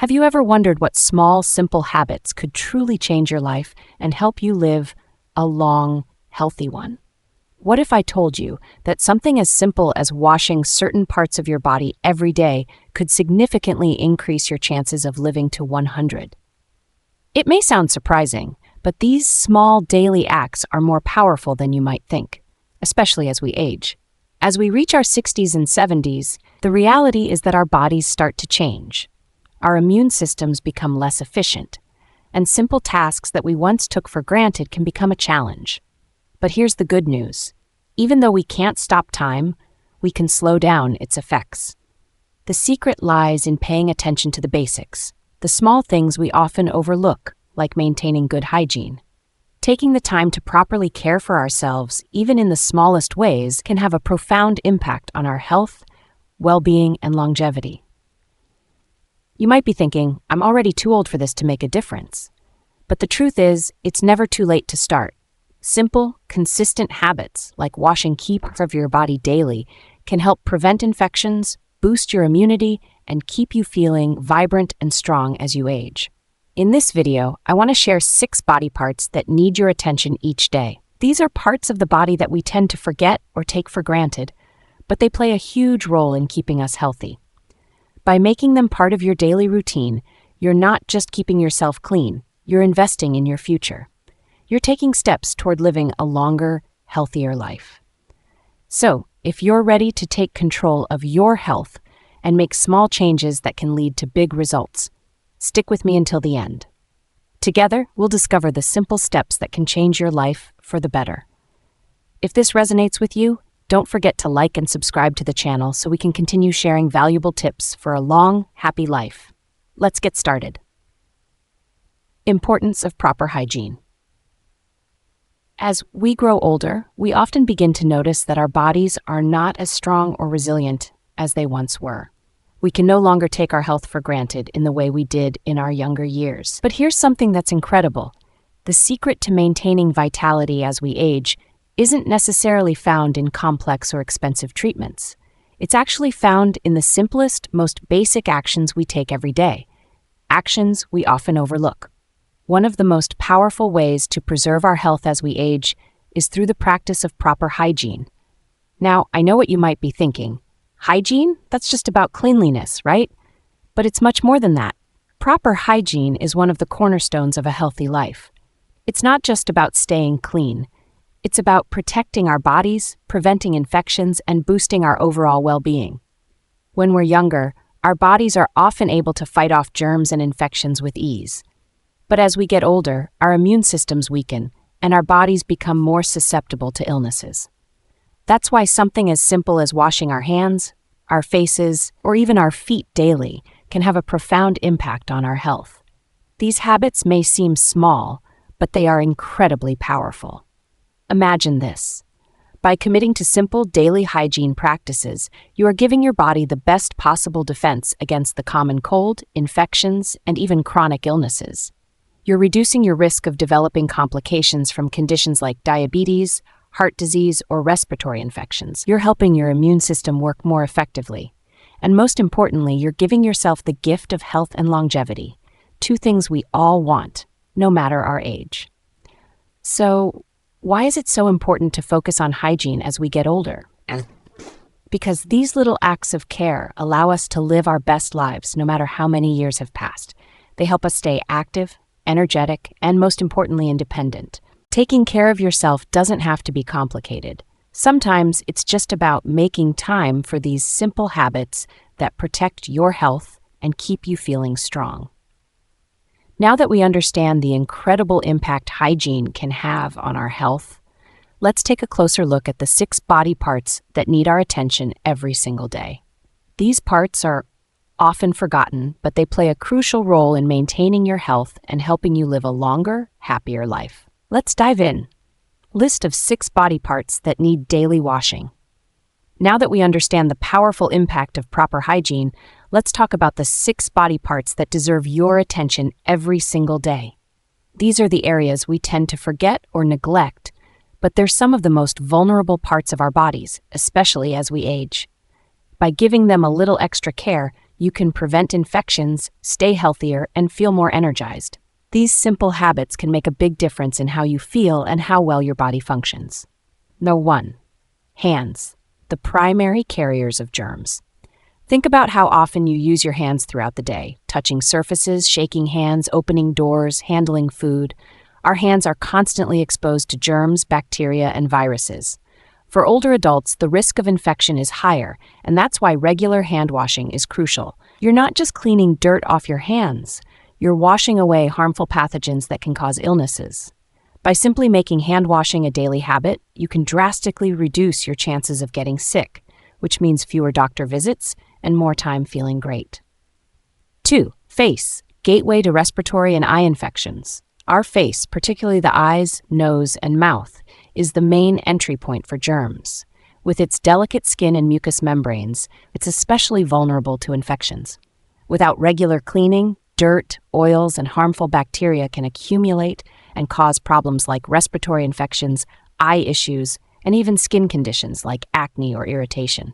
Have you ever wondered what small, simple habits could truly change your life and help you live a long, healthy one? What if I told you that something as simple as washing certain parts of your body every day could significantly increase your chances of living to 100? It may sound surprising, but these small daily acts are more powerful than you might think, especially as we age. As we reach our 60s and 70s, the reality is that our bodies start to change. Our immune systems become less efficient, and simple tasks that we once took for granted can become a challenge. But here's the good news. Even though we can't stop time, we can slow down its effects. The secret lies in paying attention to the basics, the small things we often overlook, like maintaining good hygiene. Taking the time to properly care for ourselves, even in the smallest ways, can have a profound impact on our health, well-being, and longevity. You might be thinking, I'm already too old for this to make a difference. But the truth is, it's never too late to start. Simple, consistent habits, like washing key parts of your body daily, can help prevent infections, boost your immunity, and keep you feeling vibrant and strong as you age. In this video, I want to share 6 body parts that need your attention each day. These are parts of the body that we tend to forget or take for granted, but they play a huge role in keeping us healthy. By making them part of your daily routine, you're not just keeping yourself clean, you're investing in your future. You're taking steps toward living a longer, healthier life. So, if you're ready to take control of your health and make small changes that can lead to big results, stick with me until the end. Together, we'll discover the simple steps that can change your life for the better. If this resonates with you, don't forget to like and subscribe to the channel so we can continue sharing valuable tips for a long, happy life. Let's get started. Importance of proper hygiene. As we grow older, we often begin to notice that our bodies are not as strong or resilient as they once were. We can no longer take our health for granted in the way we did in our younger years. But here's something that's incredible. The secret to maintaining vitality as we age isn't necessarily found in complex or expensive treatments. It's actually found in the simplest, most basic actions we take every day, actions we often overlook. One of the most powerful ways to preserve our health as we age is through the practice of proper hygiene. Now, I know what you might be thinking. Hygiene? That's just about cleanliness, right? But it's much more than that. Proper hygiene is one of the cornerstones of a healthy life. It's not just about staying clean. It's about protecting our bodies, preventing infections, and boosting our overall well-being. When we're younger, our bodies are often able to fight off germs and infections with ease. But as we get older, our immune systems weaken, and our bodies become more susceptible to illnesses. That's why something as simple as washing our hands, our faces, or even our feet daily can have a profound impact on our health. These habits may seem small, but they are incredibly powerful. Imagine this. By committing to simple daily hygiene practices, you are giving your body the best possible defense against the common cold, infections, and even chronic illnesses. You're reducing your risk of developing complications from conditions like diabetes, heart disease, or respiratory infections. You're helping your immune system work more effectively. And most importantly, you're giving yourself the gift of health and longevity, 2 things we all want, no matter our age. So, why is it so important to focus on hygiene as we get older? Because these little acts of care allow us to live our best lives no matter how many years have passed. They help us stay active, energetic, and most importantly, independent. Taking care of yourself doesn't have to be complicated. Sometimes it's just about making time for these simple habits that protect your health and keep you feeling strong. Now that we understand the incredible impact hygiene can have on our health, let's take a closer look at the 6 body parts that need our attention every single day. These parts are often forgotten, but they play a crucial role in maintaining your health and helping you live a longer, happier life. Let's dive in. List of 6 body parts that need daily washing. Now that we understand the powerful impact of proper hygiene, let's talk about the 6 body parts that deserve your attention every single day. These are the areas we tend to forget or neglect, but they're some of the most vulnerable parts of our bodies, especially as we age. By giving them a little extra care, you can prevent infections, stay healthier, and feel more energized. These simple habits can make a big difference in how you feel and how well your body functions. Number 1. Hands, the primary carriers of germs. Think about how often you use your hands throughout the day, touching surfaces, shaking hands, opening doors, handling food. Our hands are constantly exposed to germs, bacteria, and viruses. For older adults, the risk of infection is higher, and that's why regular hand washing is crucial. You're not just cleaning dirt off your hands, you're washing away harmful pathogens that can cause illnesses. By simply making hand washing a daily habit, you can drastically reduce your chances of getting sick, which means fewer doctor visits and more time feeling great. 2. Face, gateway to respiratory and eye infections. Our face, particularly the eyes, nose, and mouth, is the main entry point for germs. With its delicate skin and mucous membranes, it's especially vulnerable to infections. Without regular cleaning, dirt, oils, and harmful bacteria can accumulate and cause problems like respiratory infections, eye issues, and even skin conditions like acne or irritation.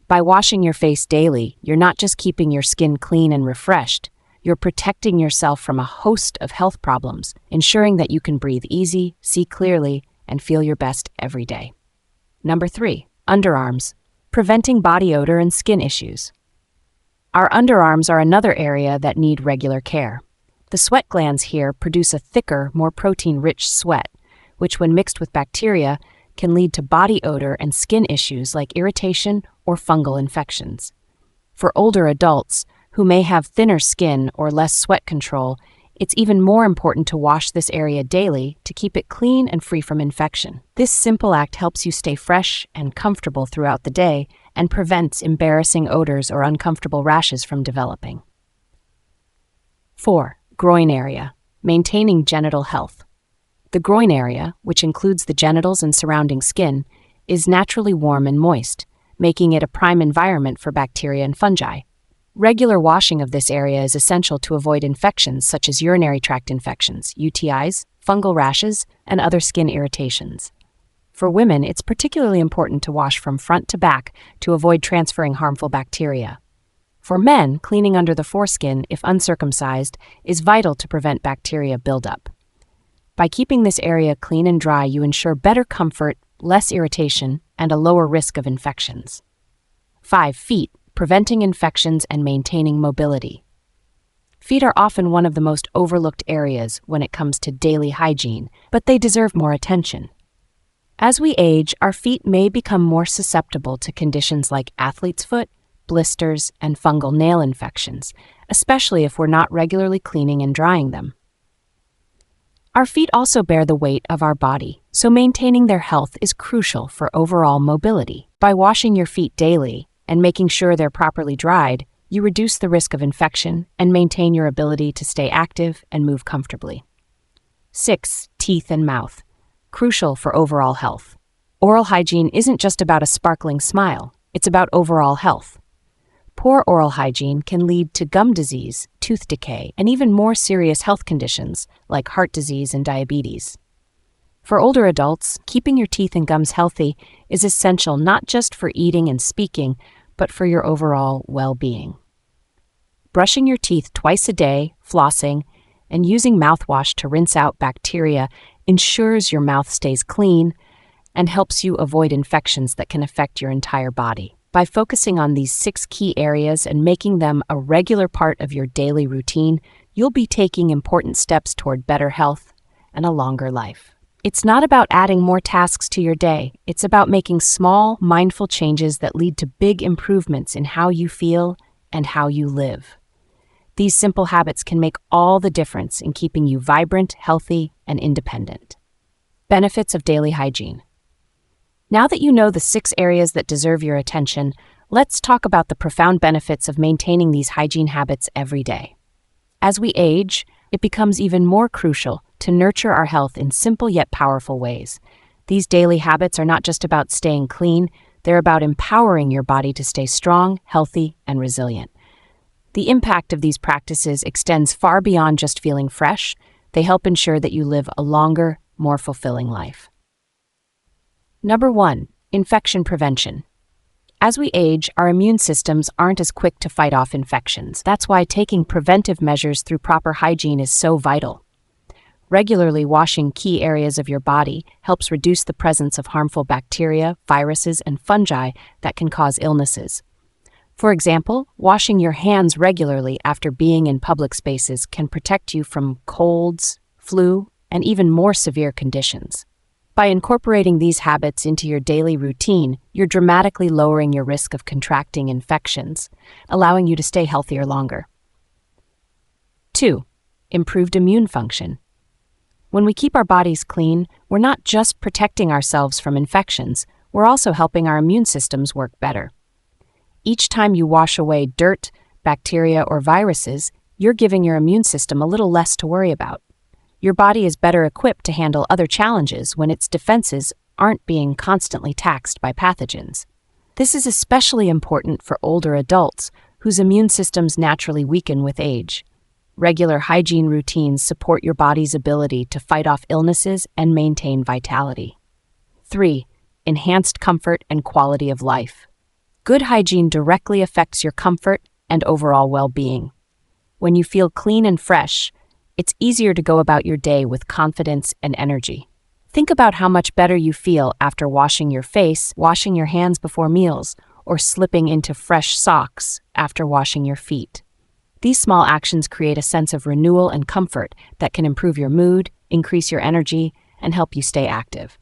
By washing your face daily, you're not just keeping your skin clean and refreshed, you're protecting yourself from a host of health problems, ensuring that you can breathe easy, see clearly, and feel your best every day. Number 3. Underarms, preventing body odor and skin issues. Our underarms are another area that need regular care. The sweat glands here produce a thicker, more protein-rich sweat, which when mixed with bacteria can lead to body odor and skin issues like irritation or fungal infections. For older adults who may have thinner skin or less sweat control, it's even more important to wash this area daily to keep it clean and free from infection. This simple act helps you stay fresh and comfortable throughout the day and prevents embarrassing odors or uncomfortable rashes from developing. 4. Groin area, maintaining genital health. The groin area, which includes the genitals and surrounding skin, is naturally warm and moist, making it a prime environment for bacteria and fungi. Regular washing of this area is essential to avoid infections such as urinary tract infections, UTIs, fungal rashes, and other skin irritations. For women, it's particularly important to wash from front to back to avoid transferring harmful bacteria. For men, cleaning under the foreskin, if uncircumcised, is vital to prevent bacteria buildup. By keeping this area clean and dry, you ensure better comfort, less irritation, and a lower risk of infections. 5. Feet, preventing infections and maintaining mobility. Feet are often one of the most overlooked areas when it comes to daily hygiene, but they deserve more attention. As we age, our feet may become more susceptible to conditions like athlete's foot, blisters, and fungal nail infections, especially if we're not regularly cleaning and drying them. Our feet also bear the weight of our body, so maintaining their health is crucial for overall mobility. By washing your feet daily and making sure they're properly dried, you reduce the risk of infection and maintain your ability to stay active and move comfortably. 6. Teeth and mouth, crucial for overall health. Oral hygiene isn't just about a sparkling smile, it's about overall health. Poor oral hygiene can lead to gum disease, tooth decay, and even more serious health conditions like heart disease and diabetes. For older adults, keeping your teeth and gums healthy is essential not just for eating and speaking, but for your overall well-being. Brushing your teeth twice a day, flossing, and using mouthwash to rinse out bacteria ensures your mouth stays clean and helps you avoid infections that can affect your entire body. By focusing on these 6 key areas and making them a regular part of your daily routine, you'll be taking important steps toward better health and a longer life. It's not about adding more tasks to your day. It's about making small, mindful changes that lead to big improvements in how you feel and how you live. These simple habits can make all the difference in keeping you vibrant, healthy, and independent. Benefits of daily hygiene. Now that you know the 6 areas that deserve your attention, let's talk about the profound benefits of maintaining these hygiene habits every day. As we age, it becomes even more crucial to nurture our health in simple yet powerful ways. These daily habits are not just about staying clean, they're about empowering your body to stay strong, healthy, and resilient. The impact of these practices extends far beyond just feeling fresh. They help ensure that you live a longer, more fulfilling life. Number 1. Infection prevention. As we age, our immune systems aren't as quick to fight off infections. That's why taking preventive measures through proper hygiene is so vital. Regularly washing key areas of your body helps reduce the presence of harmful bacteria, viruses, and fungi that can cause illnesses. For example, washing your hands regularly after being in public spaces can protect you from colds, flu, and even more severe conditions. By incorporating these habits into your daily routine, you're dramatically lowering your risk of contracting infections, allowing you to stay healthier longer. 2. Improved immune function. When we keep our bodies clean, we're not just protecting ourselves from infections, we're also helping our immune systems work better. Each time you wash away dirt, bacteria, or viruses, you're giving your immune system a little less to worry about. Your body is better equipped to handle other challenges when its defenses aren't being constantly taxed by pathogens. This is especially important for older adults whose immune systems naturally weaken with age. Regular hygiene routines support your body's ability to fight off illnesses and maintain vitality. 3. Enhanced comfort and quality of life. Good hygiene directly affects your comfort and overall well-being. When you feel clean and fresh, it's easier to go about your day with confidence and energy. Think about how much better you feel after washing your face, washing your hands before meals, or slipping into fresh socks after washing your feet. These small actions create a sense of renewal and comfort that can improve your mood, increase your energy, and help you stay active.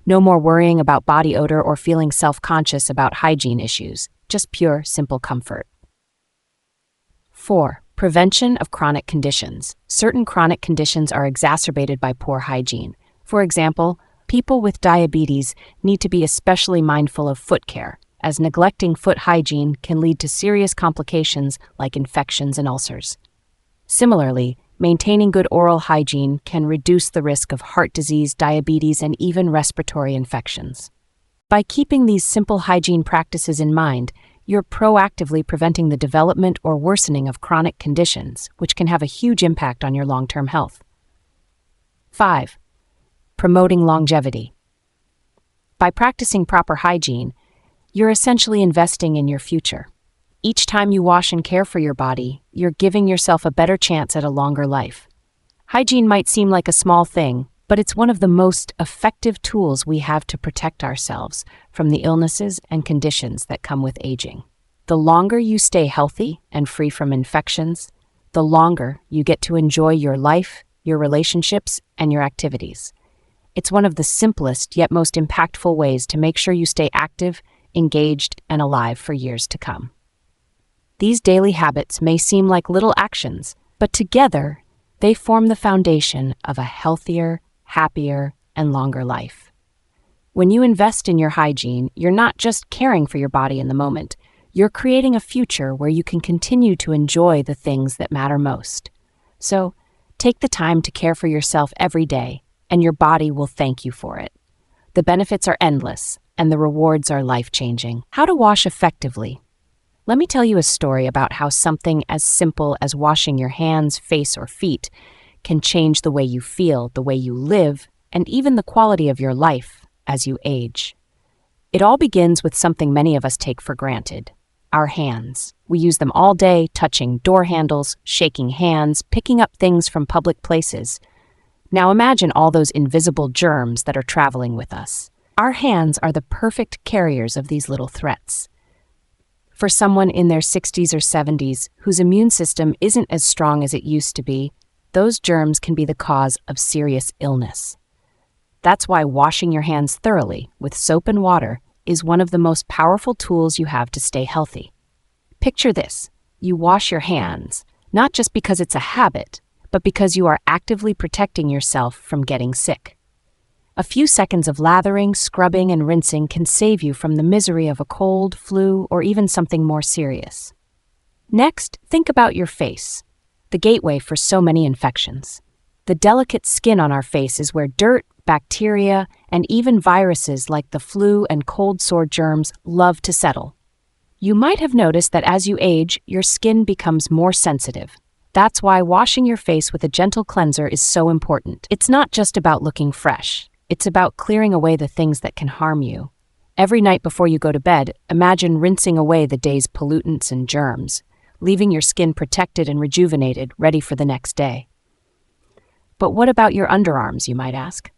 No more worrying about body odor or feeling self-conscious about hygiene issues, just pure, simple comfort. 4. Prevention of chronic conditions. Certain chronic conditions are exacerbated by poor hygiene. For example, people with diabetes need to be especially mindful of foot care, as neglecting foot hygiene can lead to serious complications like infections and ulcers. Similarly, maintaining good oral hygiene can reduce the risk of heart disease, diabetes, and even respiratory infections. By keeping these simple hygiene practices in mind, you're proactively preventing the development or worsening of chronic conditions, which can have a huge impact on your long-term health. 5. Promoting longevity. By practicing proper hygiene, you're essentially investing in your future. Each time you wash and care for your body, you're giving yourself a better chance at a longer life. Hygiene might seem like a small thing, but it's one of the most effective tools we have to protect ourselves from the illnesses and conditions that come with aging. The longer you stay healthy and free from infections, the longer you get to enjoy your life, your relationships, and your activities. It's one of the simplest yet most impactful ways to make sure you stay active, engaged, and alive for years to come. These daily habits may seem like little actions, but together, they form the foundation of a healthier, happier, and longer life. When you invest in your hygiene, you're not just caring for your body in the moment, you're creating a future where you can continue to enjoy the things that matter most. So, take the time to care for yourself every day, and your body will thank you for it. The benefits are endless, and the rewards are life-changing. How to wash effectively. Let me tell you a story about how something as simple as washing your hands, face, or feet can change the way you feel, the way you live, and even the quality of your life as you age. It all begins with something many of us take for granted: our hands. We use them all day, touching door handles, shaking hands, picking up things from public places. Now imagine all those invisible germs that are traveling with us. Our hands are the perfect carriers of these little threats. For someone in their 60s or 70s whose immune system isn't as strong as it used to be, those germs can be the cause of serious illness. That's why washing your hands thoroughly with soap and water is one of the most powerful tools you have to stay healthy. Picture this: you wash your hands, not just because it's a habit, but because you are actively protecting yourself from getting sick. A few seconds of lathering, scrubbing, and rinsing can save you from the misery of a cold, flu, or even something more serious. Next, think about your face, the gateway for so many infections. The delicate skin on our face is where dirt, bacteria, and even viruses like the flu and cold sore germs love to settle. You might have noticed that as you age, your skin becomes more sensitive. That's why washing your face with a gentle cleanser is so important. It's not just about looking fresh. It's about clearing away the things that can harm you. Every night before you go to bed, imagine rinsing away the day's pollutants and germs, leaving your skin protected and rejuvenated, ready for the next day. But what about your underarms, you might ask?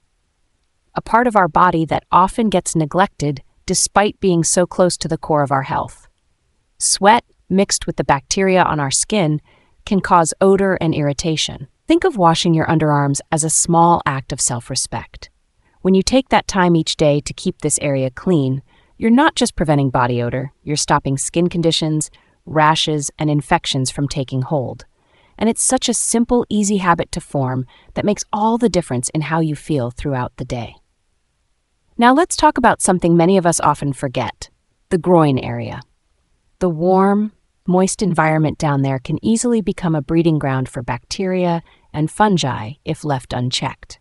A part of our body that often gets neglected despite being so close to the core of our health. Sweat, mixed with the bacteria on our skin, can cause odor and irritation. Think of washing your underarms as a small act of self-respect. When you take that time each day to keep this area clean, you're not just preventing body odor, you're stopping skin conditions, rashes, and infections from taking hold. And it's such a simple, easy habit to form that makes all the difference in how you feel throughout the day. Now let's talk about something many of us often forget, the groin area. The warm, moist environment down there can easily become a breeding ground for bacteria and fungi if left unchecked.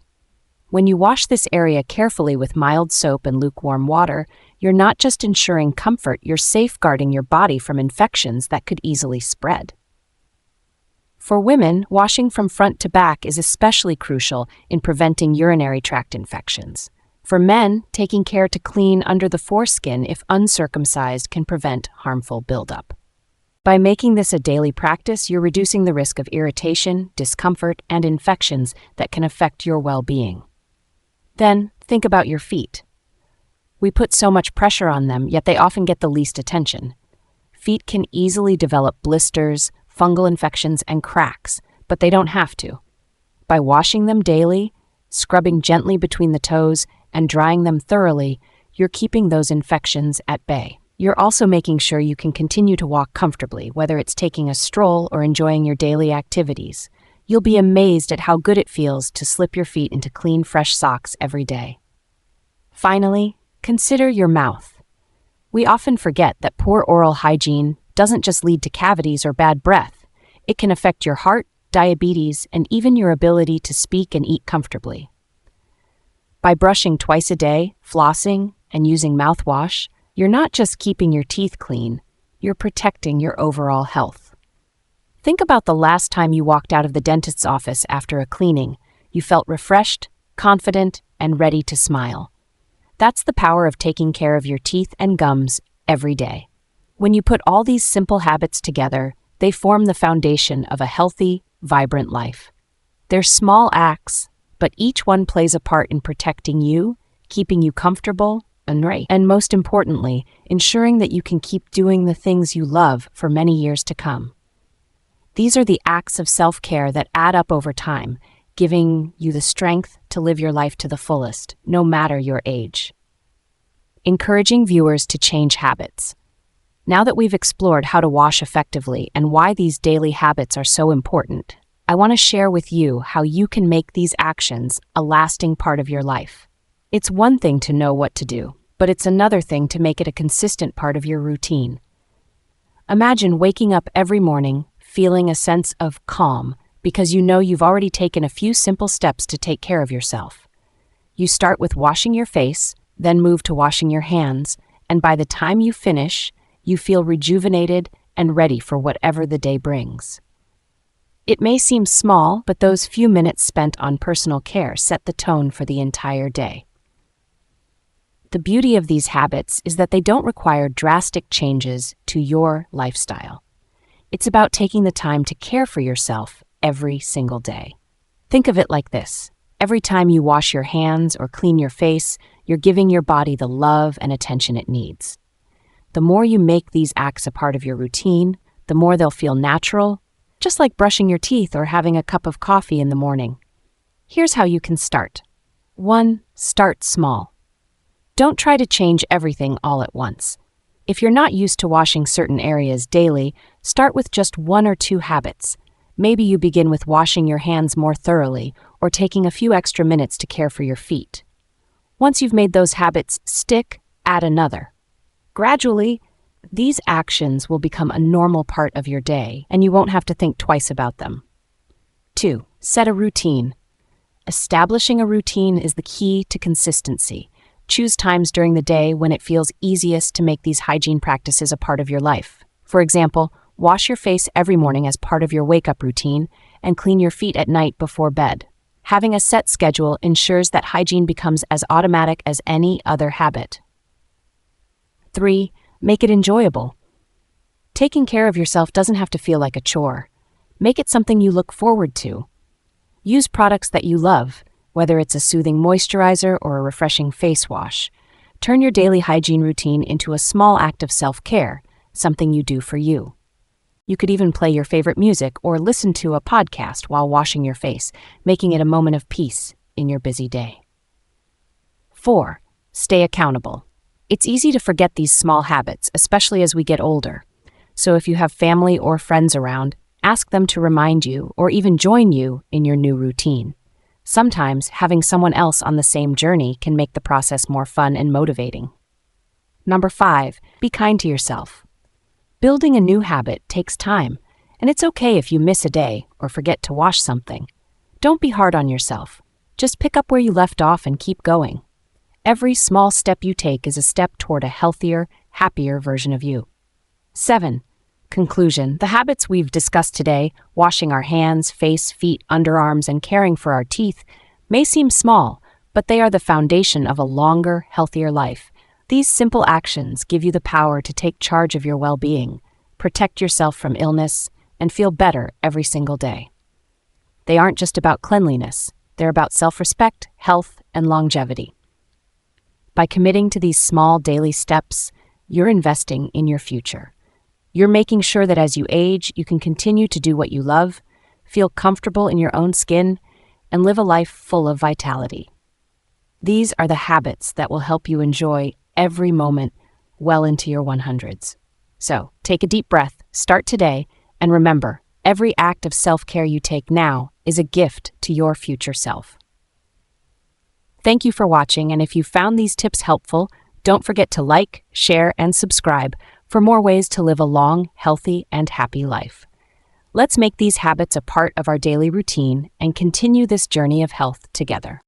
When you wash this area carefully with mild soap and lukewarm water, you're not just ensuring comfort, you're safeguarding your body from infections that could easily spread. For women, washing from front to back is especially crucial in preventing urinary tract infections. For men, taking care to clean under the foreskin if uncircumcised can prevent harmful buildup. By making this a daily practice, you're reducing the risk of irritation, discomfort, and infections that can affect your well-being. Then, think about your feet. We put so much pressure on them, yet they often get the least attention. Feet can easily develop blisters, fungal infections, and cracks, but they don't have to. By washing them daily, scrubbing gently between the toes, and drying them thoroughly, you're keeping those infections at bay. You're also making sure you can continue to walk comfortably, whether it's taking a stroll or enjoying your daily activities. You'll be amazed at how good it feels to slip your feet into clean, fresh socks every day. Finally, consider your mouth. We often forget that poor oral hygiene doesn't just lead to cavities or bad breath. It can affect your heart, diabetes, and even your ability to speak and eat comfortably. By brushing twice a day, flossing, and using mouthwash, you're not just keeping your teeth clean, you're protecting your overall health. Think about the last time you walked out of the dentist's office after a cleaning. You felt refreshed, confident, and ready to smile. That's the power of taking care of your teeth and gums every day. When you put all these simple habits together, they form the foundation of a healthy, vibrant life. They're small acts, but each one plays a part in protecting you, keeping you comfortable, and most importantly, ensuring that you can keep doing the things you love for many years to come. These are the acts of self-care that add up over time, giving you the strength to live your life to the fullest, no matter your age. Encouraging viewers to change habits. Now that we've explored how to wash effectively and why these daily habits are so important, I want to share with you how you can make these actions a lasting part of your life. It's one thing to know what to do, but it's another thing to make it a consistent part of your routine. Imagine waking up every morning feeling a sense of calm because you know you've already taken a few simple steps to take care of yourself. You start with washing your face, then move to washing your hands, and by the time you finish, you feel rejuvenated and ready for whatever the day brings. It may seem small, but those few minutes spent on personal care set the tone for the entire day. The beauty of these habits is that they don't require drastic changes to your lifestyle. It's about taking the time to care for yourself every single day. Think of it like this. Every time you wash your hands or clean your face, you're giving your body the love and attention it needs. The more you make these acts a part of your routine, the more they'll feel natural, just like brushing your teeth or having a cup of coffee in the morning. Here's how you can start. 1. Start small. Don't try to change everything all at once. If you're not used to washing certain areas daily, start with just 1 or 2 habits. Maybe you begin with washing your hands more thoroughly or taking a few extra minutes to care for your feet. Once you've made those habits stick, add another. Gradually, these actions will become a normal part of your day, and you won't have to think twice about them. 2. Set a routine. Establishing a routine is the key to consistency. Choose times during the day when it feels easiest to make these hygiene practices a part of your life. For example, wash your face every morning as part of your wake-up routine and clean your feet at night before bed. Having a set schedule ensures that hygiene becomes as automatic as any other habit. 3. Make it enjoyable. Taking care of yourself doesn't have to feel like a chore. Make it something you look forward to. Use products that you love, whether it's a soothing moisturizer or a refreshing face wash. Turn your daily hygiene routine into a small act of self-care, something you do for you. You could even play your favorite music or listen to a podcast while washing your face, making it a moment of peace in your busy day. 4. Stay accountable. It's easy to forget these small habits, especially as we get older. So if you have family or friends around, ask them to remind you or even join you in your new routine. Sometimes having someone else on the same journey can make the process more fun and motivating. Number 5, be kind to yourself. Building a new habit takes time, and it's okay if you miss a day or forget to wash something. Don't be hard on yourself. Just pick up where you left off and keep going. Every small step you take is a step toward a healthier, happier version of you. 7. Conclusion. The habits we've discussed today, washing our hands, face, feet, underarms, and caring for our teeth, may seem small, but they are the foundation of a longer, healthier life. These simple actions give you the power to take charge of your well-being, protect yourself from illness, and feel better every single day. They aren't just about cleanliness, they're about self-respect, health, and longevity. By committing to these small daily steps, you're investing in your future. You're making sure that as you age, you can continue to do what you love, feel comfortable in your own skin, and live a life full of vitality. These are the habits that will help you enjoy every moment well into your 100s. So, take a deep breath, start today, and remember, every act of self-care you take now is a gift to your future self. Thank you for watching, and if you found these tips helpful, don't forget to like, share, and subscribe for more ways to live a long, healthy, and happy life. Let's make these habits a part of our daily routine and continue this journey of health together.